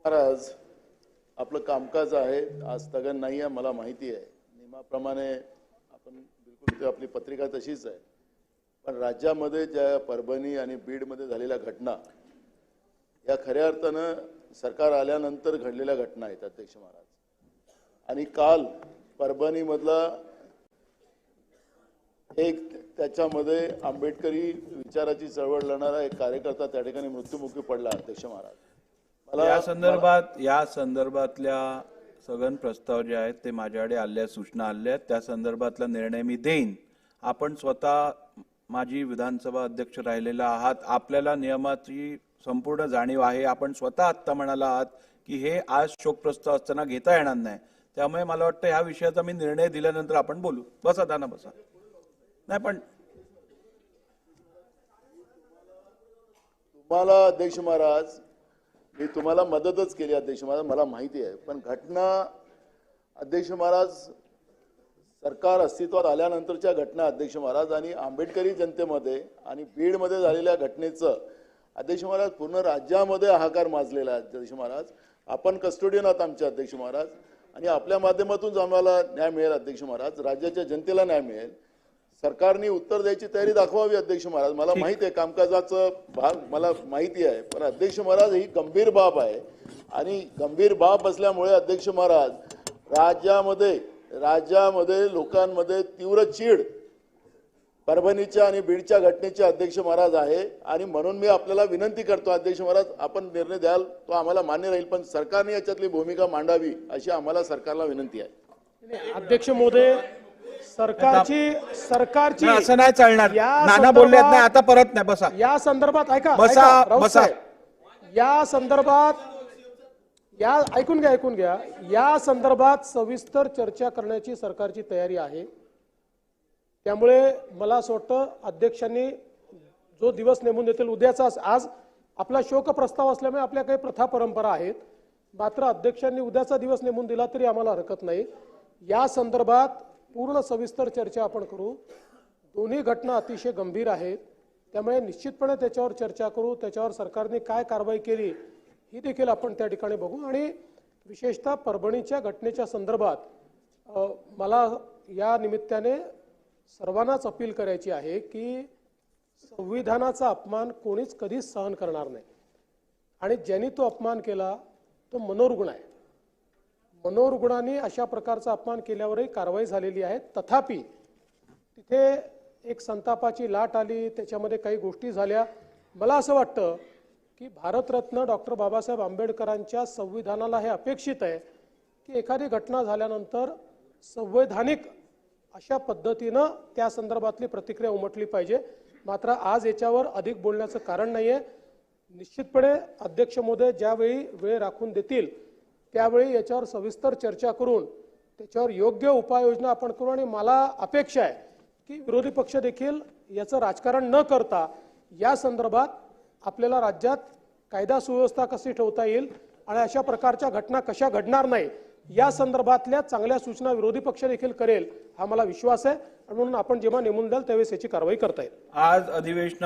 महाराज, आपलं कामकाज आहे, आज स्थगन नाही आहे, मला माहिती आहे. नियमाप्रमाणे आपण बिलकुल आपली पत्रिका तशीच आहे. पण राज्यामध्ये ज्या परभणी आणि बीडमध्ये झालेल्या घटना या खऱ्या अर्थानं सरकार आल्यानंतर घडलेल्या घटना आहेत अध्यक्ष महाराज. आणि काल परभणीमधला एक त्याच्यामध्ये आंबेडकरी विचाराची चळवळ लढणारा एक कार्यकर्ता त्या ठिकाणी मृत्युमुखी पडला अध्यक्ष महाराज. या संदर्भातल्या सगळे प्रस्ताव जे आहेत ते माझ्याकडे आल्या, सूचना आल्या आहेत. त्या संदर्भातला निर्णय मी देईन. आपण स्वतः माजी विधानसभा अध्यक्ष राहिलेला आहात, आपल्याला नियमाची संपूर्ण जाणीव आहे. आपण स्वतः आत्ता म्हणाला आहात की हे आज शोक प्रस्ताव असताना घेता येणार नाही. त्यामुळे मला वाटतं ह्या विषयाचा मी निर्णय दिल्यानंतर आपण बोलू. बसा दाना बसा. नाही पण तुम्हाला अध्यक्ष महाराज, मी तुम्हाला मदतच केली अध्यक्ष महाराज, मला माहिती आहे. पण घटना अध्यक्ष महाराज, सरकार अस्तित्वात आल्यानंतरच्या घटना अध्यक्ष महाराज आणि आंबेडकरी जनतेमध्ये आणि बीडमध्ये झालेल्या घटनेचं अध्यक्ष महाराज पूर्ण राज्यामध्ये हाहाकार माजलेला आहे अध्यक्ष महाराज. आपण कस्टोडियन आहात आमचे अध्यक्ष महाराज आणि आपल्या माध्यमातून आम्हाला न्याय मिळेल अध्यक्ष महाराज, राज्याच्या जनतेला न्याय मिळेल. सरकारने उत्तर द्यायची तयारी दाखवावी अध्यक्ष महाराज. मला माहिती आहे कामकाजाचं भाग मला माहिती आहे, पण अध्यक्ष महाराज ही गंभीर बाब आहे आणि गंभीर बाब असल्यामुळे अध्यक्ष महाराज राज्यामध्ये लोकांमध्ये तीव्र चीड परभणीच्या आणि बीडच्या घटनेचे अध्यक्ष महाराज आहे. आणि म्हणून मी आपल्याला विनंती करतो अध्यक्ष महाराज, आपण निर्णय द्याल तो आम्हाला मान्य राहील, पण सरकारने याच्यातली भूमिका मांडावी अशी आम्हाला सरकारला विनंती आहे. अध्यक्ष महोदय, सरकारची असं नाही चालणार. नाना बोलले नाही आता, परत नाही. बसा. या संदर्भात ऐका, बसा. या संदर्भात ऐकून घ्या. या संदर्भात सविस्तर चर्चा करण्याची सरकारची तयारी आहे. त्यामुळे मला असं वाटतं अध्यक्षांनी जो दिवस नेमून देतील उद्याचा, आज आपला शोक प्रस्ताव असल्यामुळे आपल्या काही प्रथा परंपरा आहेत, मात्र अध्यक्षांनी उद्याचा दिवस नेमून दिला तरी आम्हाला हरकत नाही. या संदर्भात पूर्ण सविस्तर चर्चा आपण करू. दोन्ही घटना अतिशय गंभीर आहेत, त्यामुळे निश्चितपणे त्याच्यावर चर्चा करू. त्याच्यावर सरकारने काय कारवाई केली ही देखील आपण त्या ठिकाणी बघू. आणि विशेषतः परभणीच्या घटनेच्या संदर्भात मला या निमित्ताने सर्वांनाच अपील करायची आहे की संविधानाचा अपमान कोणीच कधीच सहन करणार नाही. आणि ज्यांनी तो अपमान केला तो मनोरुग्ण आहे. मनोरुग्णांनी अशा प्रकारचा अपमान केल्यावरही कारवाई झालेली आहे. तथापि तिथे एक संतापाची लाट आली, त्याच्यामध्ये काही गोष्टी झाल्या. मला असं वाटतं की भारतरत्न डॉक्टर बाबासाहेब आंबेडकरांच्या संविधानाला हे अपेक्षित आहे की एखादी घटना झाल्यानंतर संवैधानिक अशा पद्धतीनं त्या संदर्भातली प्रतिक्रिया उमटली पाहिजे. मात्र आज याच्यावर अधिक बोलण्याचं कारण नाही आहे. निश्चितपणे अध्यक्ष महोदय ज्यावेळी वेळ राखून देतील त्यावेळी याच्यावर सविस्तर चर्चा करून त्याच्यावर योग्य उपाययोजना आपण करू. आणि मला अपेक्षा आहे की विरोधी पक्ष देखील याचं राजकारण न करता या संदर्भात आपल्याला राज्यात कायदा सुव्यवस्था कशी ठेवता येईल आणि अशा प्रकारच्या घटना कशा घडणार नाही या संदर्भातल्या चांगल्या सूचना विरोधी पक्ष देखील करेल हा मला विश्वास आहे. म्हणून आपण जेव्हा नेमून द्याल त्यावेळेस याची कारवाई करता येईल. आज अधिवेशनात